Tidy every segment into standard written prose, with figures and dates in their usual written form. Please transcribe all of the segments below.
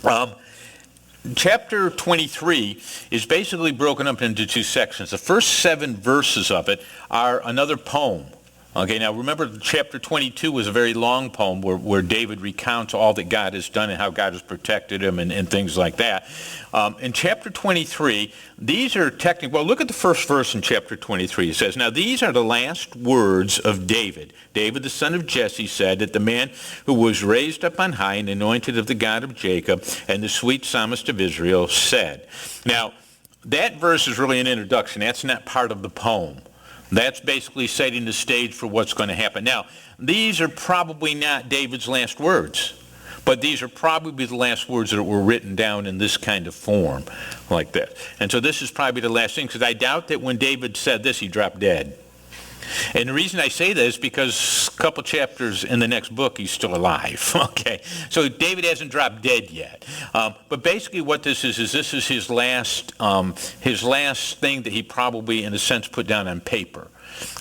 Um, Chapter 23 is basically broken up into two sections. The first 7 verses of it are another poem. Okay, now remember chapter 22 was a very long poem where David recounts all that God has done and how God has protected him and things like that. In chapter 23, these are technically, well, look at the first verse in chapter 23. It says, "Now these are the last words of David. David, the son of Jesse, said that the man who was raised up on high and anointed of the God of Jacob and the sweet psalmist of Israel said." Now, that verse is really an introduction. That's not part of the poem. That's basically setting the stage for what's going to happen. Now, these are probably not David's last words, but these are probably the last words that were written down in this kind of form like that. And so this is probably the last thing, because I doubt that when David said this, he dropped dead. And the reason I say that is because a couple chapters in the next book, he's still alive. Okay, so David hasn't dropped dead yet. But basically, what this is this is his last thing that he probably, in a sense, put down on paper.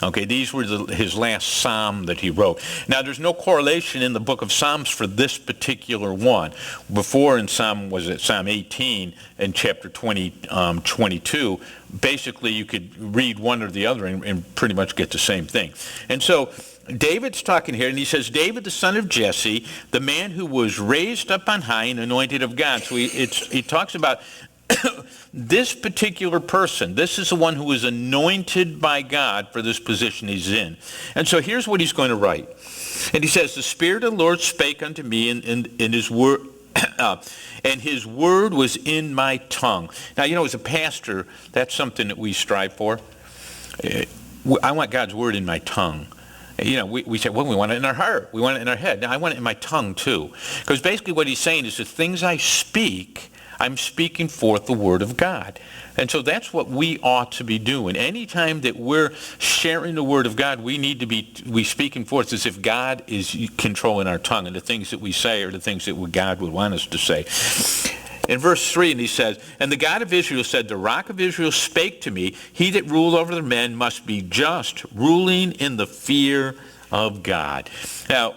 Okay, these were his last psalm that he wrote. Now, there's no correlation in the book of Psalms for this particular one. Before in Psalm 18 and chapter 22, basically you could read one or the other and pretty much get the same thing. And so David's talking here, and he says, David, the son of Jesse, the man who was raised up on high and anointed of God. So he talks about this particular person. This is the one who was anointed by God for this position he's in. And so here's what he's going to write. And he says, the Spirit of the Lord spake unto me in his word, and his word was in my tongue. Now, as a pastor, that's something that we strive for. I want God's word in my tongue. We say, well, we want it in our heart. We want it in our head. Now, I want it in my tongue, too. Because basically what he's saying is the things I speak, I'm speaking forth the word of God. And so that's what we ought to be doing. Anytime that we're sharing the word of God, we need to be speaking forth as if God is controlling our tongue, and the things that we say are the things that God would want us to say. In verse 3, and he says, and the God of Israel said, the rock of Israel spake to me, he that ruled over the men must be just, ruling in the fear of God. Now,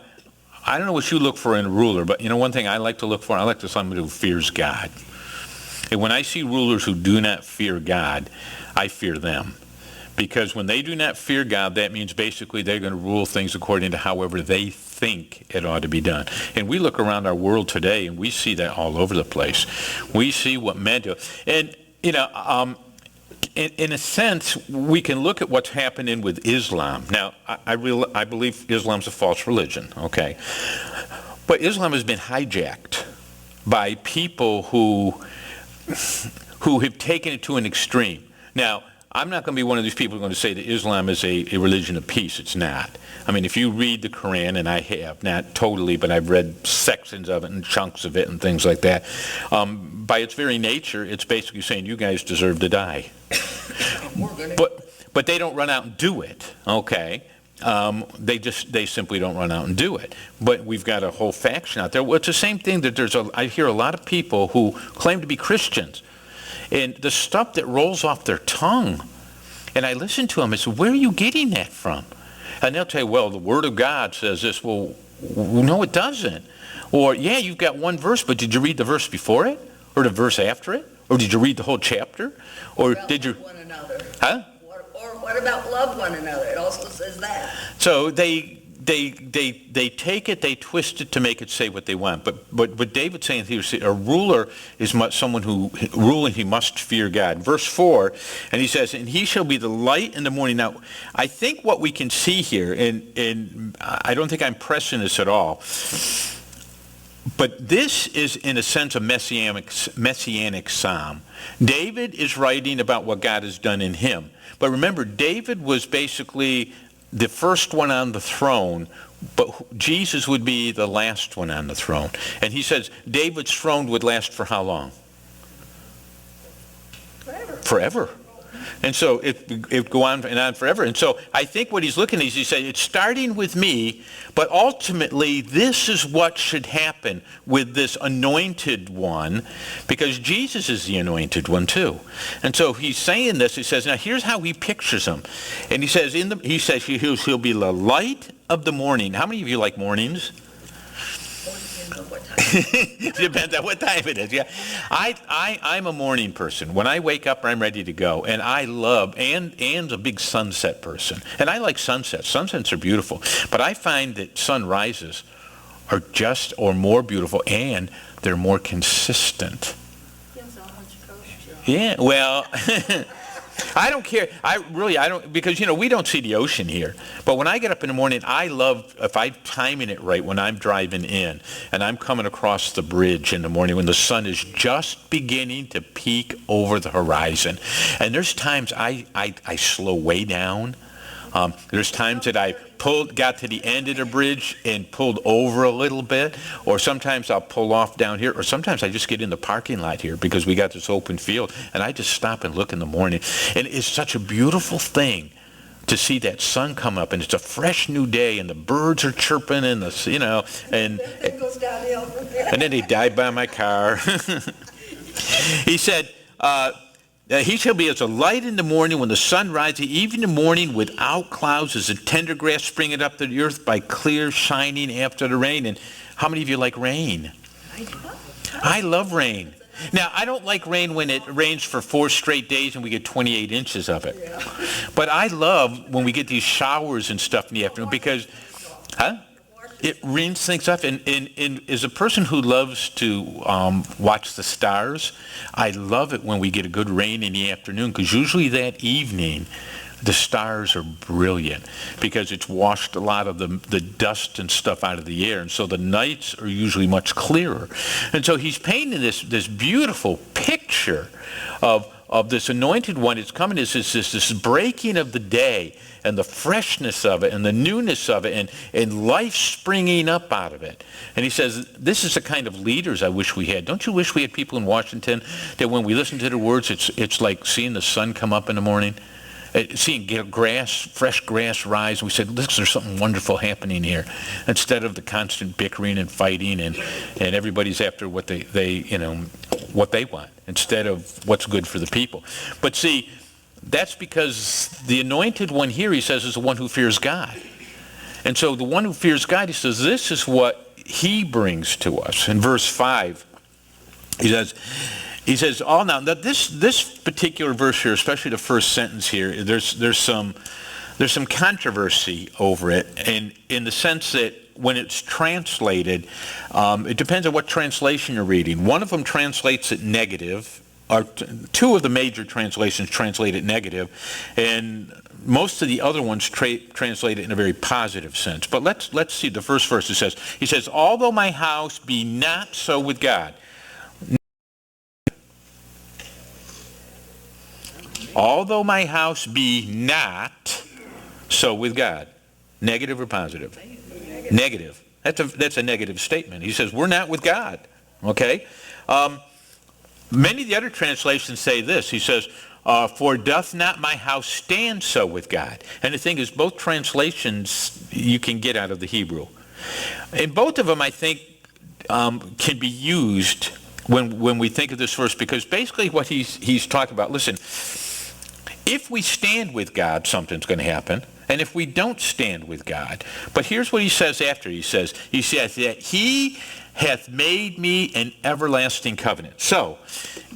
I don't know what you look for in a ruler, but one thing I like to look for, I like to somebody who fears God. And when I see rulers who do not fear God, I fear them. Because when they do not fear God, that means basically they're going to rule things according to however they think it ought to be done. And we look around our world today, and we see that all over the place. We see what men do. And, in a sense, we can look at what's happening with Islam. Now, I believe Islam's a false religion, okay? But Islam has been hijacked by people who have taken it to an extreme. Now, I'm not going to be one of these people who are going to say that Islam is a religion of peace. It's not. I mean, if you read the Quran, and I have, not totally, but I've read sections of it and chunks of it and things like that, by its very nature, it's basically saying you guys deserve to die. But they don't run out and do it, okay? They simply don't run out and do it. But we've got a whole faction out there. Well, it's the same thing that I hear a lot of people who claim to be Christians, and the stuff that rolls off their tongue, and I listen to them, I say, where are you getting that from? And they'll tell you, well, the Word of God says this. Well, no, it doesn't. Or, yeah, you've got one verse, but did you read the verse before it? Or the verse after it? Or did you read the whole chapter? Or did you... one another? Huh? Or what about love one another? It also says that. So they take it, they twist it to make it say what they want. But David's saying here, a ruler is someone who ruling, he must fear God. Verse 4, and he says, and he shall be the light in the morning. Now, I think what we can see here, and I don't think I'm pressing this at all, but this is, in a sense, a messianic psalm. David is writing about what God has done in him. But remember, David was basically the first one on the throne, but Jesus would be the last one on the throne. And he says David's throne would last for how long? Forever. And so it would go on and on forever. And so I think what he's looking at is he's saying it's starting with me, but ultimately this is what should happen with this anointed one, because Jesus is the anointed one too. And so he's saying this, he says, now here's how he pictures him. And he says he'll be the light of the morning. How many of you like mornings? What Depends on what time it is. Yeah, I'm a morning person. When I wake up, I'm ready to go, and I love. Anne's a big sunset person, and I like sunsets. Sunsets are beautiful, but I find that sunrises are just or more beautiful, and they're more consistent. Depends on which coast Yeah, well, I don't care. I don't, because, we don't see the ocean here. But when I get up in the morning, I love, if I'm timing it right, when I'm driving in and I'm coming across the bridge in the morning when the sun is just beginning to peek over the horizon. And there's times I slow way down. There's times that I got to the end of the bridge and pulled over a little bit, or sometimes I'll pull off down here, or sometimes I just get in the parking lot here because we got this open field, and I just stop and look in the morning. And it's such a beautiful thing to see that sun come up, and it's a fresh new day, and the birds are chirping, and and It goes downhill from there. and then they died by my car. He said, he shall be as a light in the morning when the sun rises, even in the morning without clouds, as a tender grass springing up to the earth by clear shining after the rain. And how many of you like rain? I love rain. Now, I don't like rain when it rains for 4 straight days and we get 28 inches of it. But I love when we get these showers and stuff in the afternoon because, it rains things up, and as a person who loves to watch the stars, I love it when we get a good rain in the afternoon, because usually that evening the stars are brilliant because it's washed a lot of the dust and stuff out of the air, and so the nights are usually much clearer. And so he's painting this beautiful picture of this anointed one. It's coming as this breaking of the day, and the freshness of it, and the newness of it, and life springing up out of it. And he says, this is the kind of leaders I wish we had. Don't you wish we had people in Washington that when we listen to their words, it's like seeing the sun come up in the morning, seeing fresh grass rise. We said, look, there's something wonderful happening here, instead of the constant bickering and fighting, and everybody's after what what they want, instead of what's good for the people. But see, that's because the anointed one here, he says, is the one who fears God. And so the one who fears God, he says, this is what he brings to us. In verse 5, he says, now this particular verse here, especially the first sentence here, there's some controversy over it, and in the sense that when it's translated, it depends on what translation you're reading. One of them translates it negative, or 2 of the major translations translate it negative, and most of the other ones translate it in a very positive sense. But let's see the first verse. He says, although my house be not so with God. Although my house be not so with God. Negative or positive? Negative. That's a negative statement. He says, we're not with God. Okay? Many of the other translations say this. He says, for doth not my house stand so with God? And the thing is, both translations you can get out of the Hebrew. And both of them, I think, can be used when we think of this verse, because basically what he's talking about, listen, if we stand with God, something's going to happen. And if we don't stand with God. But here's what he says after. He says that he hath made me an everlasting covenant. So,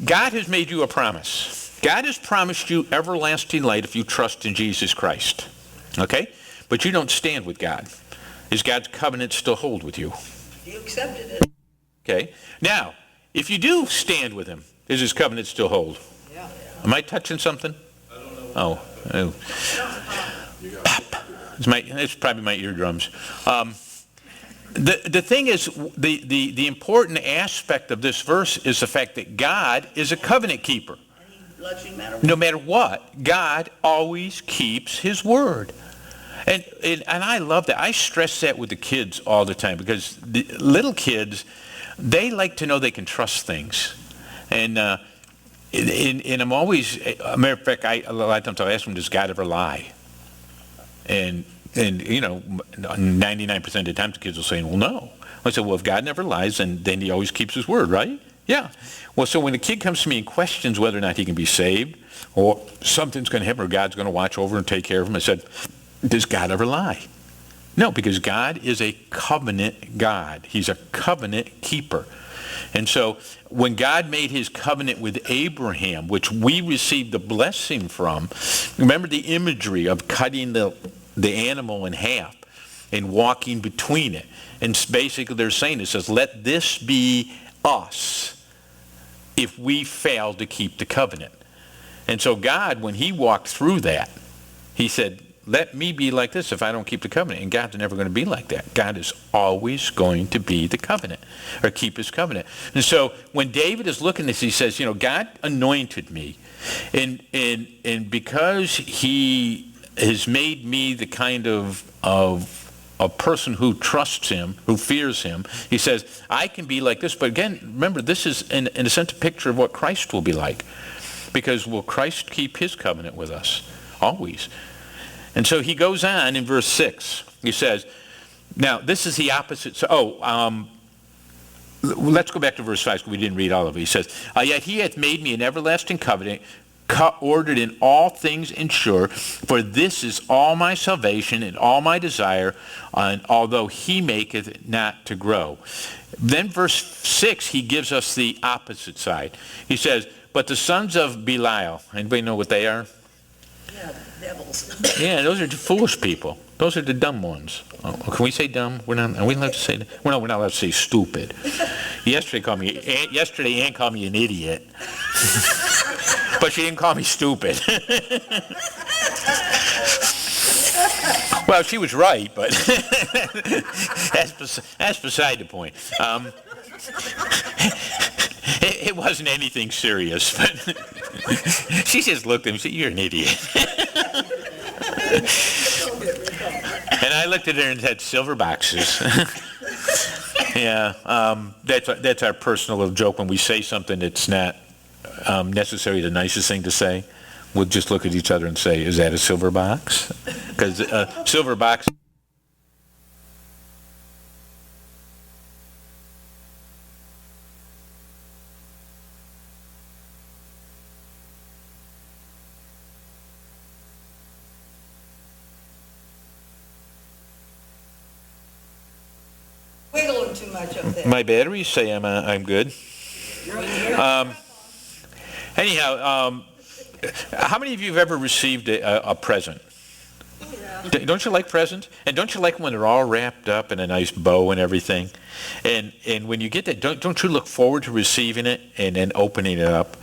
God has made you a promise. God has promised you everlasting light if you trust in Jesus Christ. Okay? But you don't stand with God. Is God's covenant still hold with you? You accepted it. Okay? Now, if you do stand with him, does his covenant still hold? Yeah. Am I touching something? I don't know. Oh. Pop. It's probably my eardrums. The thing is, the important aspect of this verse is the fact that God is a covenant keeper. No matter what, God always keeps his word. And I love that. I stress that with the kids all the time, because the little kids, they like to know they can trust things. And I'm always, a matter of fact, a lot of times I'll ask them, does God ever lie? And 99% of the time the kids will say, well, no. I said, well, if God never lies, then he always keeps his word, right? Yeah. Well, so when a kid comes to me and questions whether or not he can be saved, or something's going to happen, or God's going to watch over and take care of him, I said, does God ever lie? No, because God is a covenant God. He's a covenant keeper. And so when God made his covenant with Abraham, which we received the blessing from, remember the imagery of cutting the animal in half and walking between it. And basically they're saying, it says, let this be us if we fail to keep the covenant. And so God, when he walked through that, he said, let me be like this if I don't keep the covenant. And God's never going to be like that. God is always going to be the covenant, or keep his covenant. And so when David is looking at this, he says, God anointed me. And because he has made me the kind of a person who trusts him, who fears him, he says, I can be like this. But again, remember, this is in a sense a picture of what Christ will be like. Because will Christ keep his covenant with us? Always. And so he goes on in verse 6. He says, now this is the opposite. So, let's go back to verse 5 because we didn't read all of it. He says, yet he hath made me an everlasting covenant, ordered in all things and sure, for this is all my salvation and all my desire, and although he maketh it not to grow. Then verse 6, he gives us the opposite side. He says, but the sons of Belial, anybody know what they are? Yeah, devils. Yeah, those are the foolish people. Those are the dumb ones. Oh, can we say dumb? Are we allowed to say that? Well, no, we're not allowed to say stupid. Yesterday, Ann called me an idiot. But she didn't call me stupid. Well, she was right, but that's beside the point. It wasn't anything serious, but she just looked at me and said, you're an idiot. And I looked at her and said, silver boxes. Yeah, that's our personal little joke when we say something that's not necessarily the nicest thing to say. We'll just look at each other and say, is that a silver box? Because silver box... Wiggling too much up there. My batteries say I'm good. Anyhow, how many of you have ever received a present? Don't you like presents? And don't you like when they're all wrapped up in a nice bow and everything? And when you get that, don't you look forward to receiving it and then opening it up?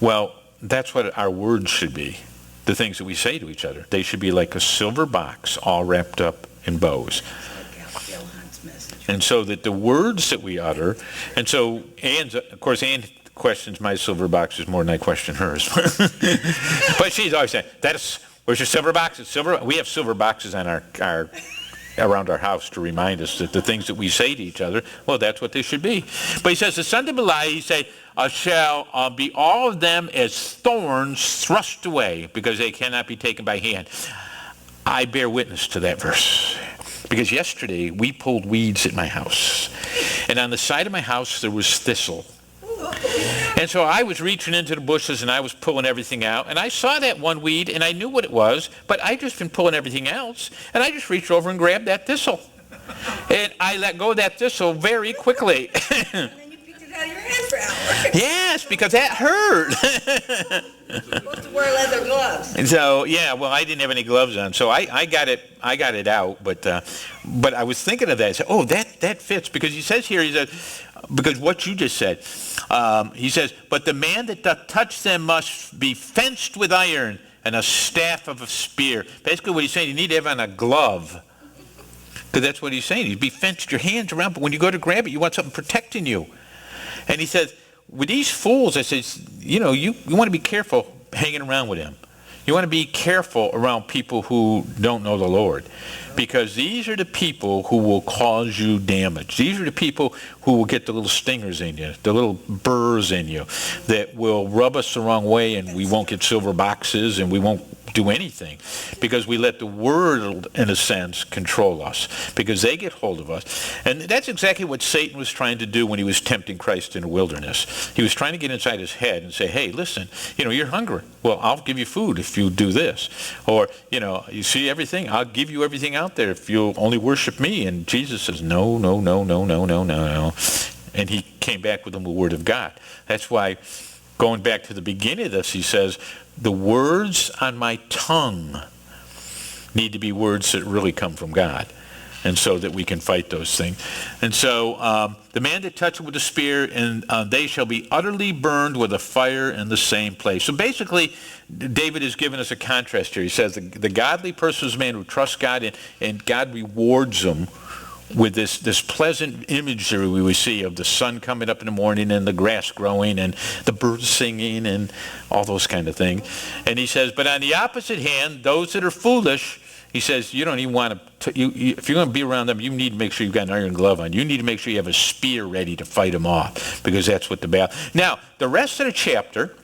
Well, that's what our words should be. The things that we say to each other. They should be like a silver box all wrapped up in bows. And so that the words that we utter, and so Ann questions my silver boxes more than I question hers. But she's always saying, where's your silver box? It's silver. We have silver boxes on our around our house to remind us that the things that we say to each other, well, that's what they should be. But he says, the son of Belial, he said, shall be all of them as thorns thrust away, because they cannot be taken by hand. I bear witness to that verse. Because yesterday we pulled weeds at my house. And on the side of my house there was thistle. And so I was reaching into the bushes and I was pulling everything out. And I saw that one weed and I knew what it was, but I just been pulling everything else. And I just reached over and grabbed that thistle. And I let go of that thistle very quickly. And then you picked it out of your hand for hours. Yes, because that hurt. You're supposed to wear leather gloves. And so, yeah, well, I didn't have any gloves on, so I got it out. But I was thinking of that. I said, oh, that fits, because he says here, he says, because what you just said, he says, but the man that doth touch them must be fenced with iron and a staff of a spear. Basically, what he's saying, you need to have on a glove, because that's what he's saying. You'd be fenced your hands around, but when you go to grab it, you want something protecting you. And he says, with these fools, I says, you want to be careful hanging around with them. You want to be careful around people who don't know the Lord, because these are the people who will cause you damage. These are the people who will get the little stingers in you, the little burrs in you, that will rub us the wrong way, and we won't get silver boxes and we won't do anything, because we let the world, in a sense, control us, because they get hold of us. And that's exactly what Satan was trying to do when he was tempting Christ in the wilderness. He was trying to get inside his head and say, hey, listen, you're hungry. Well, I'll give you food if you do this. Or, you see everything? I'll give you everything else. out there if you'll only worship me. And Jesus says, no, no, no, no, no, no, no, no. And he came back with them the word of God. That's why, going back to the beginning of this, he says, the words on my tongue need to be words that really come from God, and so that we can fight those things. And so the man that touched with a spear, and they shall be utterly burned with a fire in the same place. So basically, David has given us a contrast here. He says the godly person is a man who trusts God, and God rewards them with this pleasant imagery we see of the sun coming up in the morning and the grass growing and the birds singing and all those kind of things. And he says, but on the opposite hand, those that are foolish, he says, you don't even want to, if you're going to be around them, you need to make sure you've got an iron glove on. You need to make sure you have a spear ready to fight them off, because that's what the battle. Now, the rest of the chapter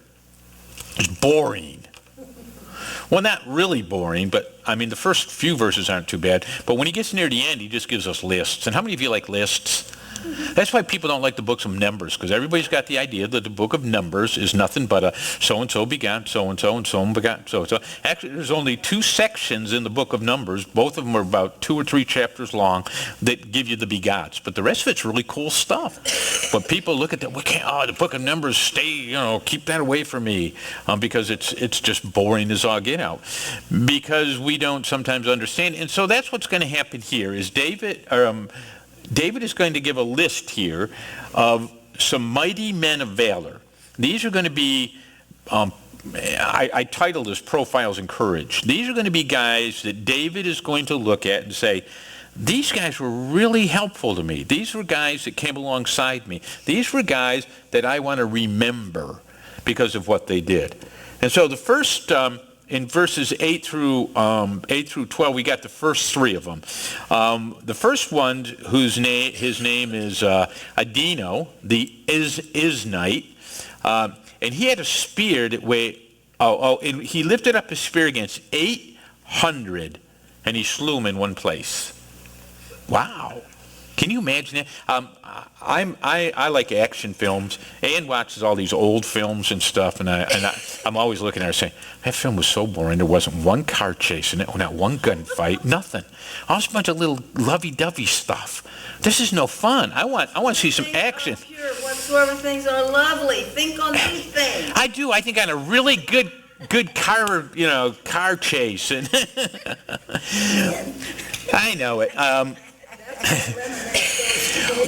is boring. Well, not really boring, but I mean, the first few verses aren't too bad. But when he gets near the end, he just gives us lists. And how many of you like lists? That's why people don't like the books of Numbers, because everybody's got the idea that the book of Numbers is nothing but a so-and-so begot so-and-so and so-and begot so-and-so. Actually, there's only 2 sections in the book of Numbers. Both of them are about 2 or 3 chapters long that give you the begots. But the rest of it's really cool stuff. But people look at that, the book of Numbers, keep that away from me, because it's just boring as all get out. Because we don't sometimes understand. And so that's what's going to happen here is David is going to give a list here of some mighty men of valor. These are going to be, I titled this Profiles in Courage. These are going to be guys that David is going to look at and say, these guys were really helpful to me. These were guys that came alongside me. These were guys that I want to remember because of what they did. And so the first, in verses 8 through 12, we got the first 3 of them. The first one, his name is Adino, the Iznite, and he had a spear that weighed. And he lifted up his spear against 800, and he slew him in one place. Wow. Can you imagine that? I like action films. Ann watches all these old films and stuff, and I'm always looking at her saying, that film was so boring. There wasn't one car chase in it, not one gunfight, nothing. All this bunch of little lovey-dovey stuff. This is no fun. I want to see some action. Things are pure, whatsoever things are lovely. Think on these things. I do. I think on a really good car chase. And I know it.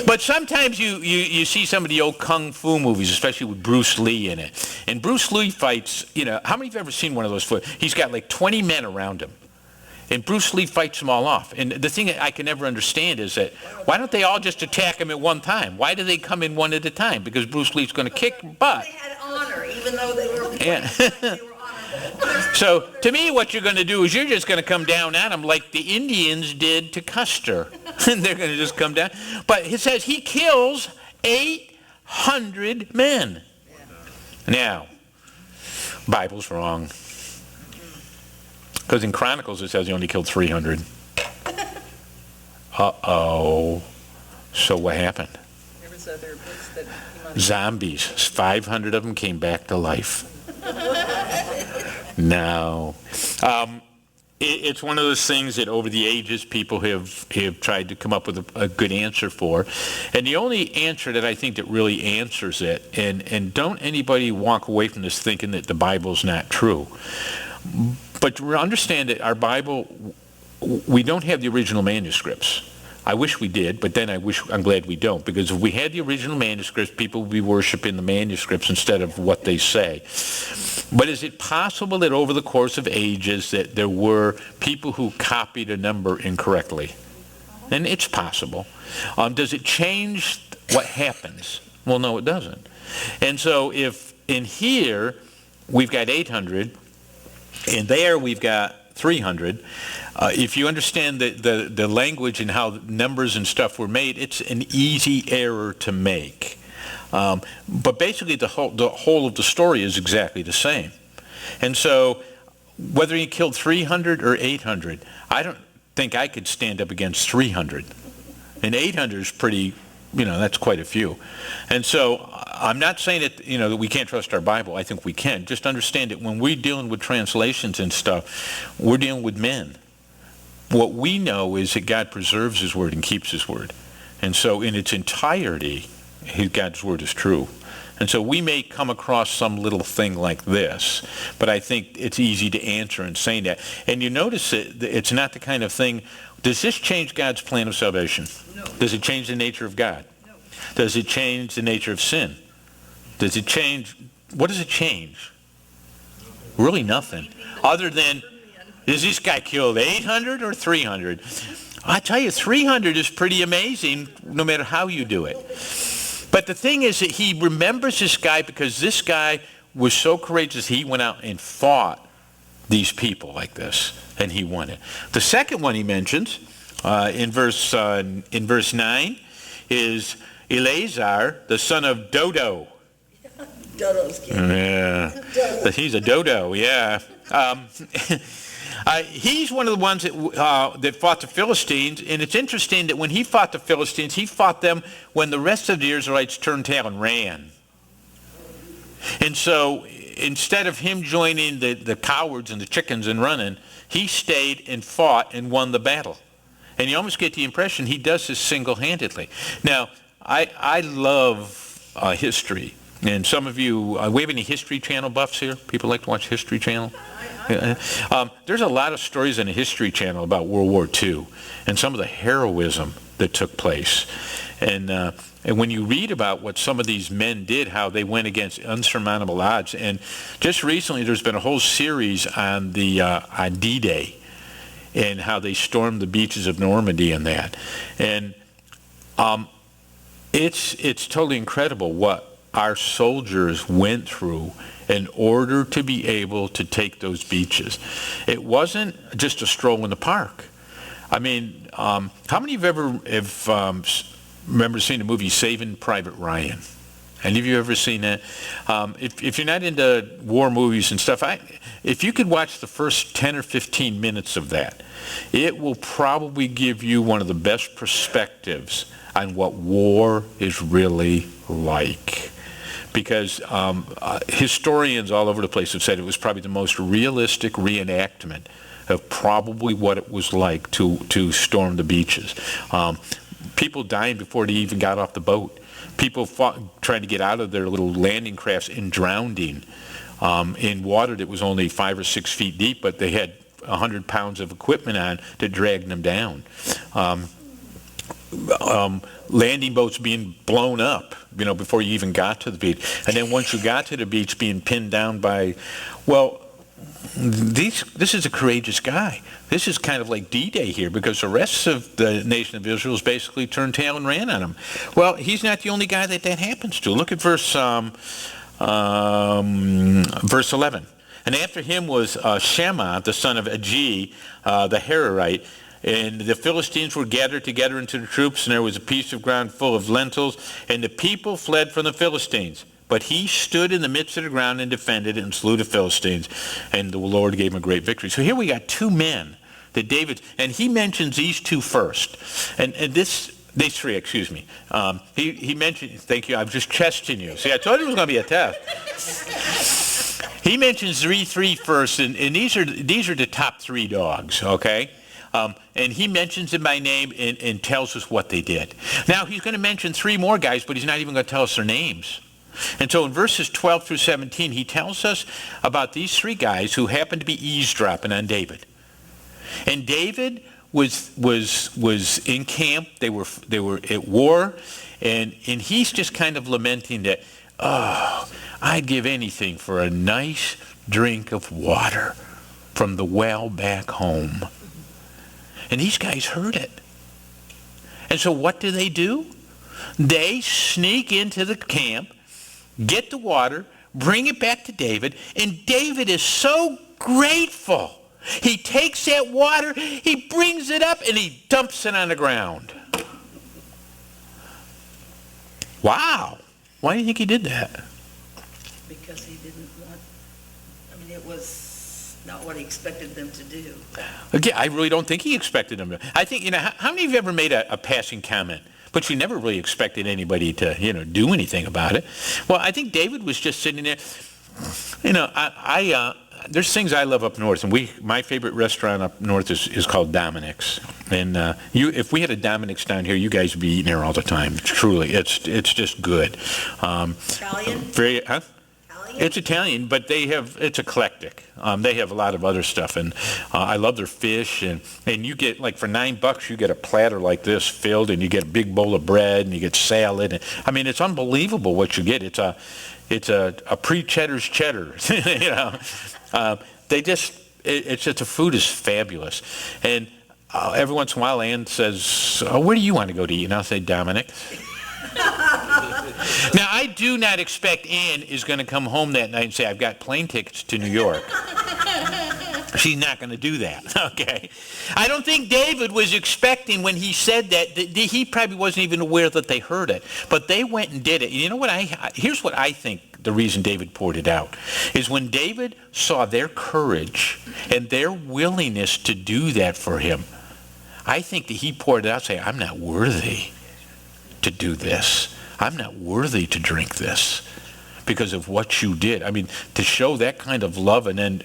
But sometimes you see some of the old kung fu movies, especially with Bruce Lee in it. And Bruce Lee fights, how many of you have ever seen one of those? He's got like 20 men around him. And Bruce Lee fights them all off. And the thing I can never understand is that, why don't they all just attack him at one time? Why do they come in one at a time? Because Bruce Lee's going to kick butt. They had honor, even though they were they were honorable. So, to me, what you're going to do is you're just going to come down at them like the Indians did to Custer. And they're going to just come down. But it says he kills 800 men. Now, Bible's wrong. Because in Chronicles it says he only killed 300. Uh-oh. So what happened? There was other books that came out. Zombies. 500 of them came back to life. No. It's one of those things that over the ages people have tried to come up with a good answer for. And the only answer that I think that really answers it, and don't anybody walk away from this thinking that the Bible's not true. But understand that our Bible, we don't have the original manuscripts. I wish we did, but then I'm glad we don't, because if we had the original manuscripts, people would be worshiping the manuscripts instead of what they say. But is it possible that over the course of ages that there were people who copied a number incorrectly? And it's possible. Does it change what happens? Well, no, it doesn't. And so if in here we've got 800, and there we've got 300, if you understand the language and how numbers and stuff were made, it's an easy error to make. But basically the whole of the story is exactly the same. And so whether he killed 300 or 800, I don't think I could stand up against 300. And 800 is pretty, that's quite a few. And so I'm not saying that we can't trust our Bible. I think we can. Just understand that when we're dealing with translations and stuff, we're dealing with men. what we know is that God preserves his word and keeps his word. And so in its entirety, God's word is true. And so we may come across some little thing like this, but I think it's easy to answer in saying that. And you notice that it's not the kind of thing, does this change God's plan of salvation? No. Does it change the nature of God? No. Does it change the nature of sin? Does it change, what does it change? Really nothing. Other than, is this guy killed 800 or 300? I tell you, 300 is pretty amazing no matter how you do it. But the thing is that he remembers this guy because this guy was so courageous he went out and fought these people like this, and he won it. The second one he mentions in verse 9 is Eleazar, the son of Dodo. Dodo's kid. Yeah, he's a dodo, yeah. He's one of the ones that fought the Philistines, and it's interesting that when he fought the Philistines, he fought them when the rest of the Israelites turned tail and ran. And so instead of him joining the cowards and the chickens and running, he stayed and fought and won the battle. And you almost get the impression he does this single-handedly. Now, I love history. And some of you, we have any History Channel buffs here? People like to watch History Channel? There's a lot of stories on the History Channel about World War II and some of the heroism that took place. And when you read about what some of these men did, how they went against unsurmountable odds. And just recently, there's been a whole series on on D-Day and how they stormed the beaches of Normandy and that. And it's totally incredible what our soldiers went through in order to be able to take those beaches. It wasn't just a stroll in the park. I mean, how many of you remember seeing the movie Saving Private Ryan? Any of you ever seen that? If you're not into war movies and stuff, if you could watch the first 10 or 15 minutes of that, it will probably give you one of the best perspectives on what war is really like. Because historians all over the place have said it was probably the most realistic reenactment of probably what it was like to storm the beaches. People dying before they even got off the boat. People trying to get out of their little landing crafts and drowning in water that was only 5 or 6 feet deep, but they had 100 pounds of equipment on that dragged them down. Landing boats being blown up, before you even got to the beach. And then once you got to the beach, being pinned down by, this is a courageous guy. This is kind of like D-Day here, because the rest of the nation of Israel has basically turned tail and ran on him. Well, he's not the only guy that happens to. Look at verse 11. And after him was Shema, the son of Agi, the Hararite. And the Philistines were gathered together into the troops, and there was a piece of ground full of lentils, and the people fled from the Philistines. But he stood in the midst of the ground and defended it and slew the Philistines, and the Lord gave him a great victory. So here we got two men that David, and he mentions these two first. And these three, excuse me. He mentioned, thank you, I was just testing you. See, I told you it was going to be a test. He mentions three first, and these are the top three dogs, okay? And he mentions them by name and tells us what they did. Now, he's going to mention three more guys, but he's not even going to tell us their names. And so in verses 12 through 17, he tells us about these three guys who happened to be eavesdropping on David. And David was in camp. They were at war, and he's just kind of lamenting that, I'd give anything for a nice drink of water from the well back home. And these guys heard it. And so what do? They sneak into the camp, get the water, bring it back to David, and David is so grateful. He takes that water, he brings it up, and he dumps it on the ground. Wow. Why do you think he did that? Because he didn't want, it was not what he expected them to do. Again, I really don't think he expected them to. I think, how many of you ever made a passing comment, but you never really expected anybody to, do anything about it? Well, I think David was just sitting there. there's things I love up north, and my favorite restaurant up north is called Dominic's. And if we had a Dominic's down here, you guys would be eating there all the time. Truly, it's just good. Italian? Huh? Italian? It's Italian, but it's eclectic. They have a lot of other stuff, and I love their fish. And you get, like, for $9, you get a platter like this filled, and you get a big bowl of bread, and you get salad. And, I mean, it's unbelievable what you get. It's a pre-cheddar's cheddar. You know, it's just the food is fabulous. And every once in a while, Ann says, "Oh, where do you want to go to eat?" And I'll say, "Dominic." Now, I do not expect Ann is going to come home that night and say, "I've got plane tickets to New York." She's not going to do that, okay? I don't think David was expecting when he said that he probably wasn't even aware that they heard it. But they went and did it. And you know what? Here's what I think the reason David poured it out is when David saw their courage and their willingness to do that for him, I think that he poured it out saying, "I'm not worthy to do this. I'm not worthy to drink this because of what you did." I mean, to show that kind of love and then,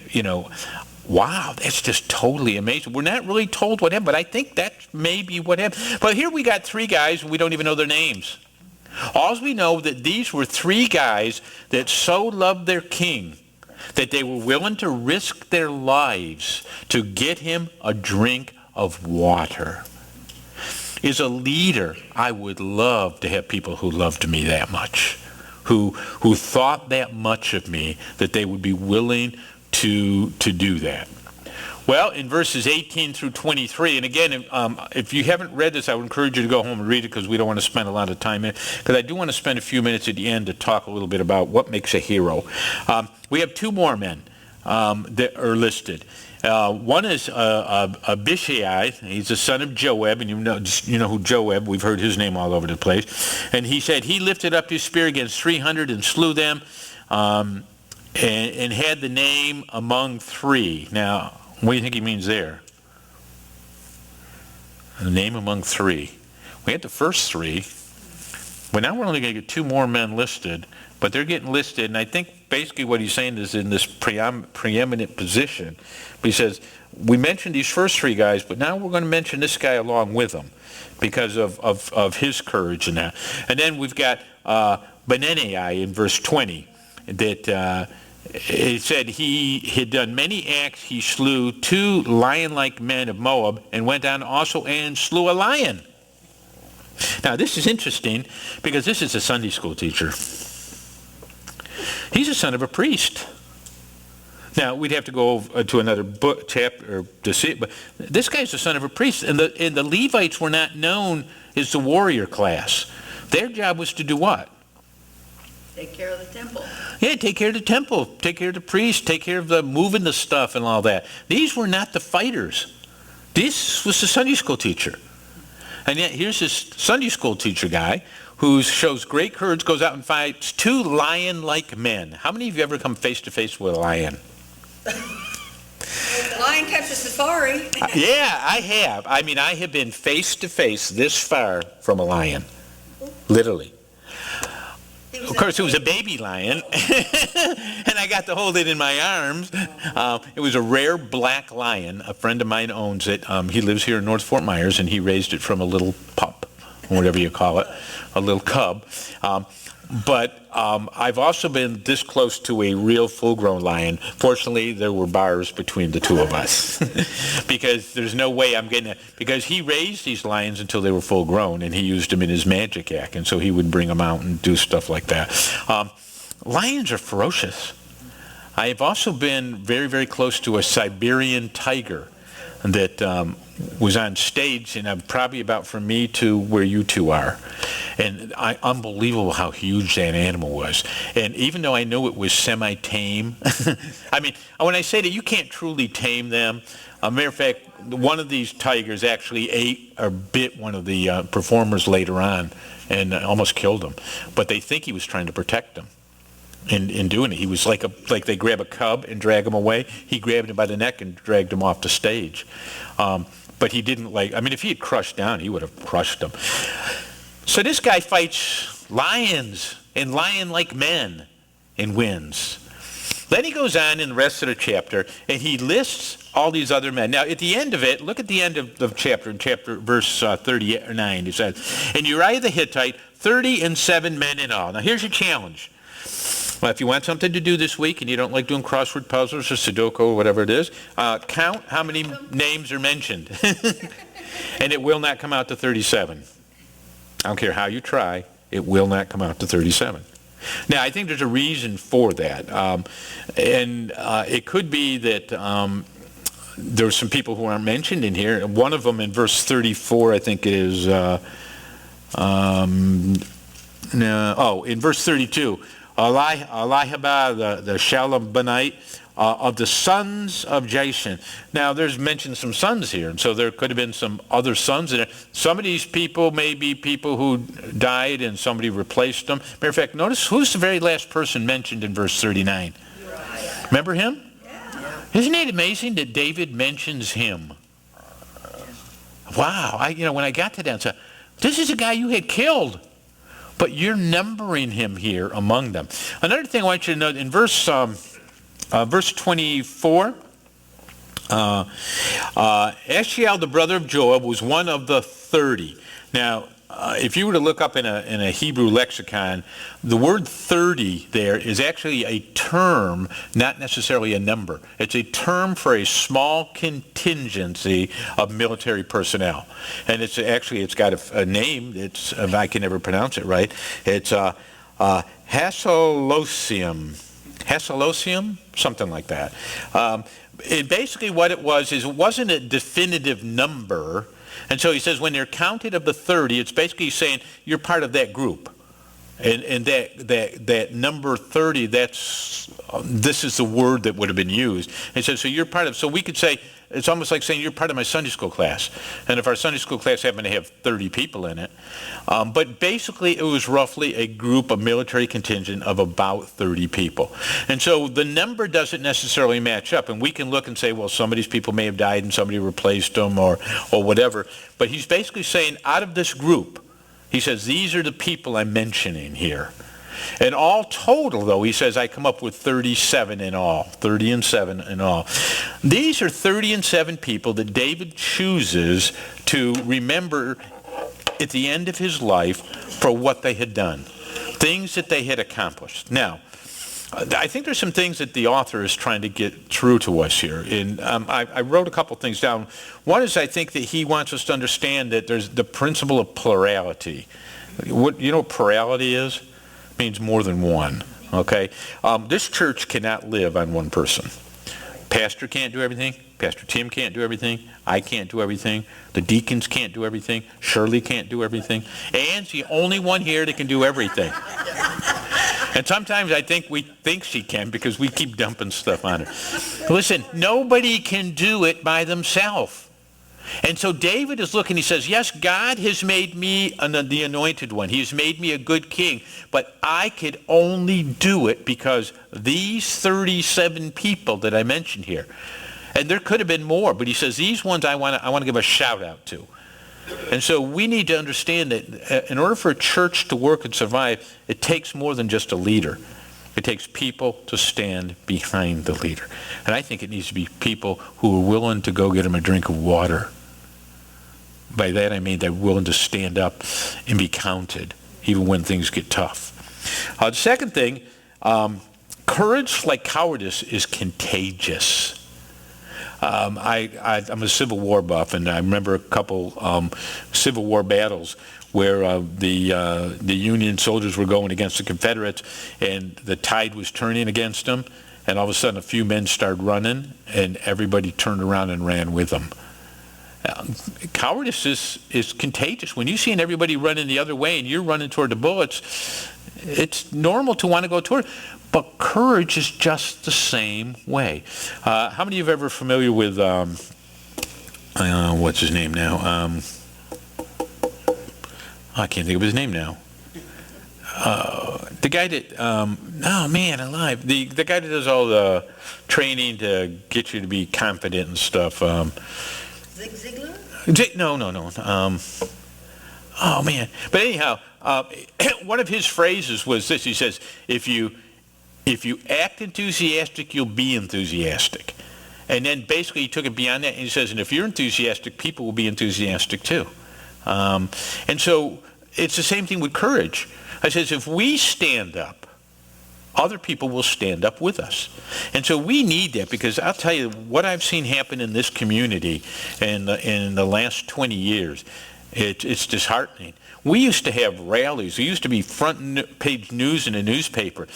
wow, that's just totally amazing. We're not really told what happened, but I think that may be what happened. But here we got 3 guys, and we don't even know their names. All we know that these were 3 guys that so loved their king that they were willing to risk their lives to get him a drink of water. As a leader, I would love to have people who loved me that much, who thought that much of me, that they would be willing to do that. Well, in verses 18 through 23, and again, if you haven't read this, I would encourage you to go home and read it because we don't want to spend a lot of time in it. Because I do want to spend a few minutes at the end to talk a little bit about what makes a hero. We have 2 more men that are listed. One is Abishai. He's the son of Joab, and you know who Joab. We've heard his name all over the place. And he said he lifted up his spear against 300 and slew them, and had the name among 3. Now, what do you think he means there? The name among 3. We had the first 3. But now we're only going to get 2 more men listed, but they're getting listed, and I think basically what he's saying is in this preeminent position. But he says, we mentioned these first 3 guys, but now we're going to mention this guy along with them because of his courage and that. And then we've got Benaiah in verse 20, that it said he had done many acts. He slew 2 lion-like men of Moab and went on also and slew a lion. Now, this is interesting because this is a Sunday school teacher. He's a son of a priest. Now, we'd have to go to another book chapter to see it, but this guy's the son of a priest, and the Levites were not known as the warrior class. Their job was to do what? Take care of the temple. Yeah, take care of the temple, take care of the priest, take care of the moving the stuff and all that. These were not the fighters. This was the Sunday school teacher. And yet here's this Sunday school teacher guy who shows great courage, goes out and fights 2 lion-like men. How many of you ever come face-to-face with a lion? The lion kept a safari. Yeah, I have. I mean, I have been face-to-face this far from a lion. Literally. Of course, it was a baby lion, and I got to hold it in my arms. It was a rare black lion. A friend of mine owns it. He lives here in North Fort Myers, and he raised it from a little pup, whatever you call it, a little cub. But I've also been this close to a real full-grown lion. Fortunately, there were bars between the 2 of us because there's no way I'm getting it. Because he raised these lions until they were full-grown, and he used them in his magic act, and so he would bring them out and do stuff like that. Lions are ferocious. I have also been very, very close to a Siberian tiger that was on stage, and probably about from me to where you 2 are. And unbelievable how huge that animal was. And even though I know it was semi-tame, I mean, when I say that you can't truly tame them, a matter of fact, one of these tigers actually ate or bit one of the performers later on and almost killed him. But they think he was trying to protect them. In doing it, he was like they grab a cub and drag him away. He grabbed him by the neck and dragged him off the stage. But he didn't if he had crushed down, he would have crushed him. So this guy fights lions and lion-like men and wins. Then he goes on in the rest of the chapter, and he lists all these other men. Now, at the end of it, look at the end of the chapter, verse 39. He says, and Uriah the Hittite, 37 men in all. Now, here's your challenge. Well, if you want something to do this week and you don't like doing crossword puzzles or Sudoku or whatever it is, count how many names are mentioned. And it will not come out to 37. I don't care how you try, it will not come out to 37. Now, I think there's a reason for that. It could be that there's some people who aren't mentioned in here. One of them in verse 34, I think it is, in verse 32, Elihaba, the Shalabbanite, of the sons of Jashan. Now, there's mentioned some sons here, and so there could have been some other sons in it. Some of these people may be people who died and somebody replaced them. Matter of fact, notice who's the very last person mentioned in verse 39? Uriah. Remember him? Yeah. Isn't it amazing that David mentions him? Wow. When I got to that, I said, this is a guy you had killed. But you're numbering him here among them. Another thing I want you to note, in verse 24, Ashiel, the brother of Joab, was one of the 30. Now, if you were to look up in a Hebrew lexicon, the word 30 there is actually a term, not necessarily a number. It's a term for a small contingency of military personnel. And it's got a name. It's, if I can never pronounce it right, it's Hasolosium, something like that. Basically what it was is it wasn't a definitive number. And so he says when they're counted of the 30, it's basically saying you're part of that group. And that number 30, this is the word that would have been used. And he says, so you're part of, so we could say, it's almost like saying you're part of my Sunday school class. And if our Sunday school class happened to have 30 people in it, but basically it was roughly a group of military contingent of about 30 people. And so the number doesn't necessarily match up. And we can look and say, well, some of these people may have died and somebody replaced them or whatever. But he's basically saying out of this group, he says, these are the people I'm mentioning here. And all total, though, he says, I come up with 37 in all, 30 and 7 in all. These are 30 and 7 people that David chooses to remember at the end of his life for what they had done, things that they had accomplished. Now, I think there's some things that the author is trying to get through to us here. And I wrote a couple things down. One is I think that he wants us to understand that there's the principle of plurality. What plurality is? It means more than one. Okay? This church cannot live on one person. Pastor can't do everything. Pastor Tim can't do everything. I can't do everything. The deacons can't do everything. Shirley can't do everything. Anne's the only one here that can do everything. And sometimes I think we think she can because we keep dumping stuff on her. Listen, nobody can do it by themselves. And so David is looking, he says, yes, God has made me the anointed one. He has made me a good king. But I could only do it because these 37 people that I mentioned here. And there could have been more, but he says, these ones I want to give a shout out to. And so we need to understand that in order for a church to work and survive, it takes more than just a leader. It takes people to stand behind the leader. And I think it needs to be people who are willing to go get them a drink of water. By that I mean they're willing to stand up and be counted, even when things get tough. The second thing, courage like cowardice is contagious. I'm a Civil War buff, and I remember a couple Civil War battles where the Union soldiers were going against the Confederates, and the tide was turning against them, and all of a sudden a few men started running, and everybody turned around and ran with them. Cowardice is contagious. When you're seeing everybody running the other way and you're running toward the bullets, it's normal to want to go toward it. But courage is just the same way. How many of you are ever familiar with, what's his name now? I can't think of his name now. The guy that, the guy that does all the training to get you to be confident and stuff. Zig Ziglar? No. But anyhow, one of his phrases was this. He says, if you If you act enthusiastic, you'll be enthusiastic. And then basically he took it beyond that, and he says, and if you're enthusiastic, people will be enthusiastic too. And so it's the same thing with courage. I says, if we stand up, other people will stand up with us. And so we need that, because I'll tell you, what I've seen happen in this community in the last 20 years, it's disheartening. We used to have rallies. There used to be front page news in a newspaper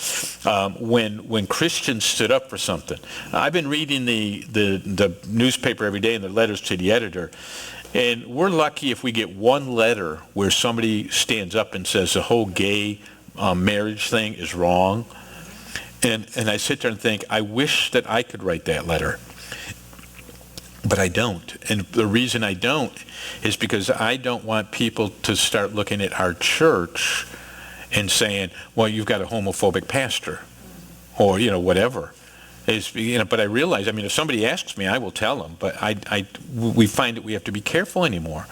when Christians stood up for something. I've been reading the newspaper every day and the letters to the editor, and we're lucky if we get one letter where somebody stands up and says the whole gay marriage thing is wrong. And I sit there and think, I wish that I could write that letter. But I don't. And the reason I don't is because I don't want people to start looking at our church and saying, well, you've got a homophobic pastor, or, whatever. But I realize, if somebody asks me, I will tell them. But we find that we have to be careful anymore.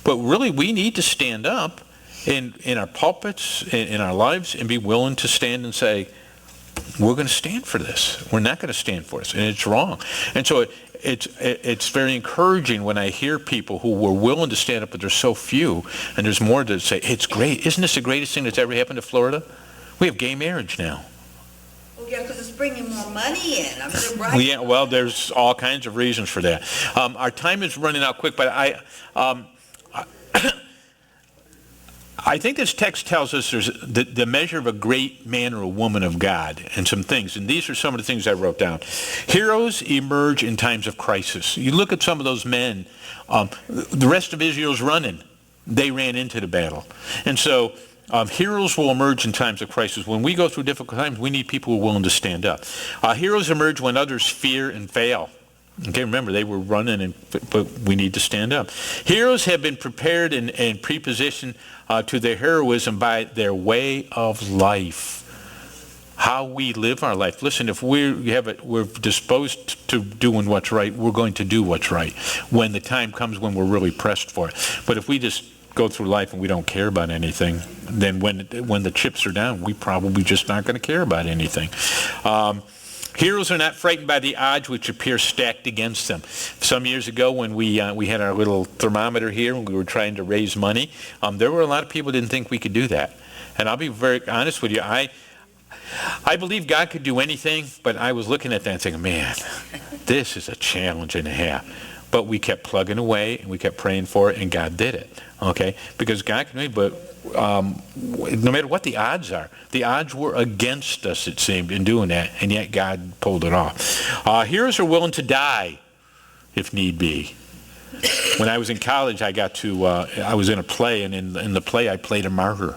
But really, we need to stand up in our pulpits, in our lives, and be willing to stand and say, we're going to stand for this. We're not going to stand for this, and it's wrong. And so it's very encouraging when I hear people who were willing to stand up, but there's so few, and there's more to say, it's great. Isn't this the greatest thing that's ever happened to Florida? We have gay marriage now. Well, yeah, because it's bringing more money in. They're bright. Yeah, well, there's all kinds of reasons for that. Our time is running out quick, but I think this text tells us there's the measure of a great man or a woman of God, and some things. And these are some of the things I wrote down. Heroes emerge in times of crisis. You look at some of those men. The rest of Israel's running. They ran into the battle. And so heroes will emerge in times of crisis. When we go through difficult times, we need people who are willing to stand up. Heroes emerge when others fear and fail. Okay, remember, they were running, but we need to stand up. Heroes have been prepared and prepositioned to their heroism by their way of life, how we live our life. Listen, if we're disposed to doing what's right, we're going to do what's right when the time comes when we're really pressed for it. But if we just go through life and we don't care about anything, then when the chips are down, we probably just not going to care about anything. Heroes are not frightened by the odds which appear stacked against them. Some years ago when we had our little thermometer here and we were trying to raise money, there were a lot of people who didn't think we could do that. And I'll be very honest with you, I believe God could do anything, but I was looking at that and thinking, man, this is a challenge and a half. But we kept plugging away and we kept praying for it, and God did it. Okay? Because God can do it, but no matter what the odds were against us, it seemed, in doing that, and yet God pulled it off. Heroes are willing to die if need be. When I was in college, I was in a play, and in the play I played a martyr.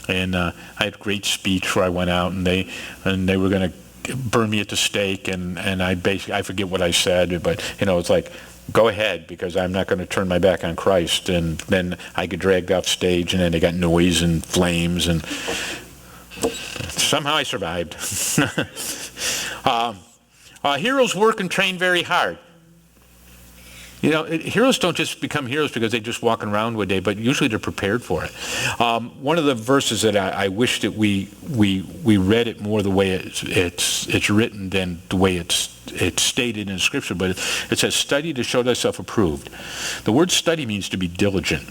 And I had a great speech where I went out, and they were going to burn me at the stake, and I forget what I said, but it's like, go ahead, because I'm not going to turn my back on Christ. And then I get dragged off stage, and then they got noise and flames, and somehow I survived. Heroes work and train very hard. Heroes don't just become heroes because they just walk around one day, but usually they're prepared for it. One of the verses that I wish that we read it more the way it's written than the way it's stated in Scripture, but it says, study to show thyself approved. The word study means to be diligent.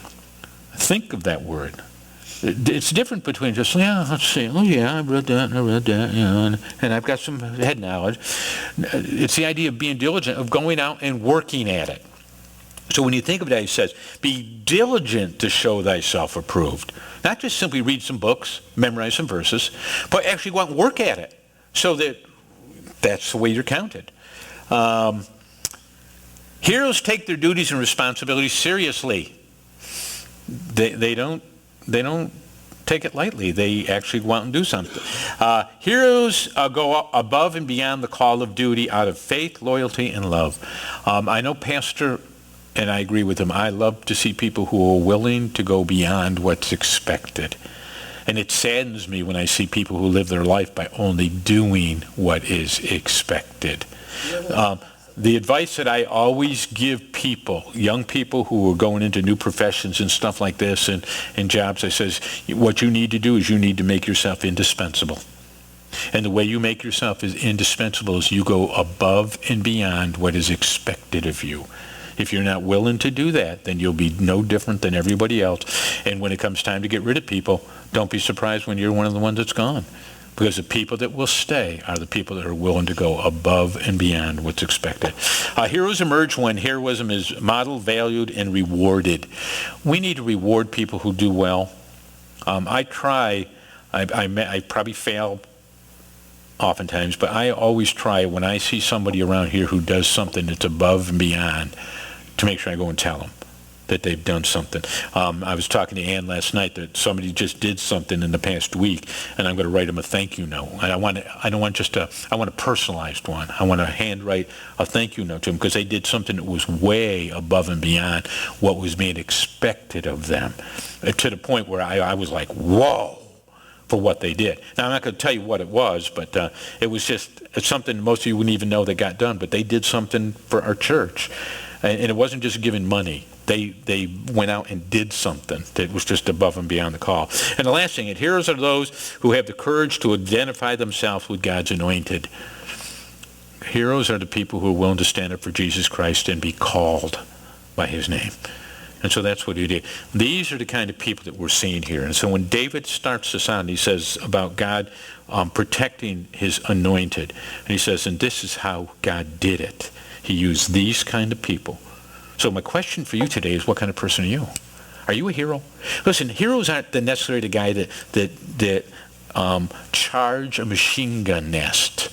Think of that word. It's different between just, let's see, I read that, and I've got some head knowledge. It's the idea of being diligent, of going out and working at it. So when you think of that, it says, be diligent to show thyself approved. Not just simply read some books, memorize some verses, but actually go out and work at it, so that's the way you're counted. Heroes take their duties and responsibilities seriously. They don't take it lightly. They actually go out and do something. Heroes go above and beyond the call of duty out of faith, loyalty, and love. I know Pastor, and I agree with him, I love to see people who are willing to go beyond what's expected. And it saddens me when I see people who live their life by only doing what is expected. The advice that I always give people, young people who are going into new professions and stuff like this and jobs, I says, what you need to do is you need to make yourself indispensable. And the way you make yourself is indispensable is you go above and beyond what is expected of you. If you're not willing to do that, then you'll be no different than everybody else. And when it comes time to get rid of people, don't be surprised when you're one of the ones that's gone. Because the people that will stay are the people that are willing to go above and beyond what's expected. Heroes emerge when heroism is modeled, valued, and rewarded. We need to reward people who do well. I probably fail oftentimes, but I always try when I see somebody around here who does something that's above and beyond to make sure I go and tell them that they've done something. I was talking to Ann last night that somebody just did something in the past week, and I'm going to write them a thank you note. And I want a personalized one. I want to handwrite a thank you note to them because they did something that was way above and beyond what was being expected of them, to the point where I was like, whoa, for what they did. Now, I'm not going to tell you what it was, but it was it's something most of you wouldn't even know that got done, but they did something for our church. And it wasn't just giving money. They went out and did something that was just above and beyond the call. And the last thing, heroes are those who have the courage to identify themselves with God's anointed. Heroes are the people who are willing to stand up for Jesus Christ and be called by his name. And so that's what he did. These are the kind of people that we're seeing here. And so when David starts this out, he says about God protecting his anointed. And he says, and this is how God did it. He used these kind of people. So my question for you today is, what kind of person are you? Are you a hero? Listen, heroes aren't necessarily the guy that charge a machine gun nest.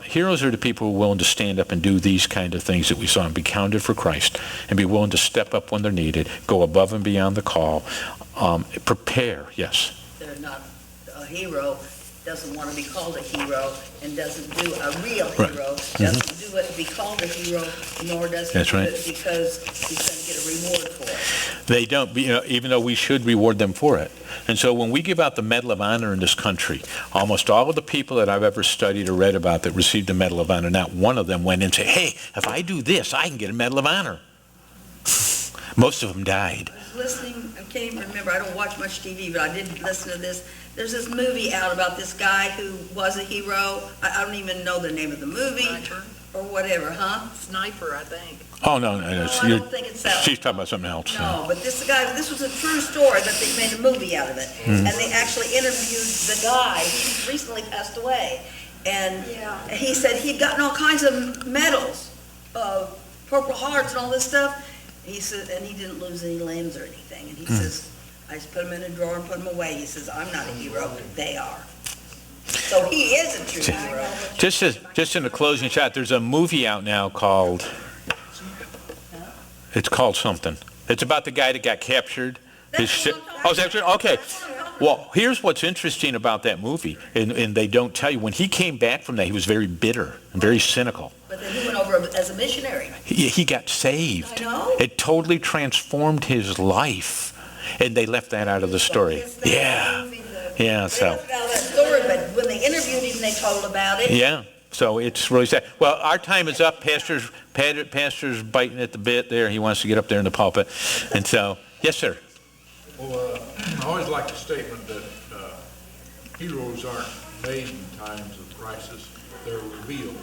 Heroes are the people who are willing to stand up and do these kind of things that we saw and be counted for Christ and be willing to step up when they're needed, go above and beyond the call, prepare, yes. They're not a hero, doesn't want to be called a hero, and doesn't do a real hero, doesn't do it to be called a hero, nor does he do it because he's going to get a reward for it. They don't, even though we should reward them for it. And so when we give out the Medal of Honor in this country, almost all of the people that I've ever studied or read about that received the Medal of Honor, not one of them went in and said, hey, if I do this, I can get a Medal of Honor. Most of them died. I was listening, I can't even remember, I don't watch much TV, but I did listen to this. There's this movie out about this guy who was a hero. I don't even know the name of the movie. Sniper? Or whatever, huh? Sniper, I think. Oh, no, I don't think it's that. She's talking about something else. No, but this was a true story, but they made a movie out of it. And they actually interviewed the guy. He recently passed away. And he said he'd gotten all kinds of medals, Purple Hearts and all this stuff. He said, and he didn't lose any limbs or anything. And he says, I just put them in a drawer and put them away. He says, I'm not a hero, they are. So he is a true hero. Just in the closing shot, there's a movie out now called, it's called something. It's about the guy that got captured. His is that true? Okay. Well, here's what's interesting about that movie, and they don't tell you. When he came back from that, he was very bitter and very cynical. But then he went over as a missionary. He got saved. I know. It totally transformed his life. And they left that out of the story. Yeah. Yeah, so. They left out that story, but when they interviewed him, they told about it. Yeah. So it's really sad. Well, our time is up. Pastor's biting at the bit there. He wants to get up there in the pulpit. And so, yes, sir. Well, I always like the statement that heroes aren't made in times of crisis. They're revealed.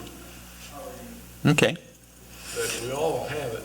Okay. That we all have it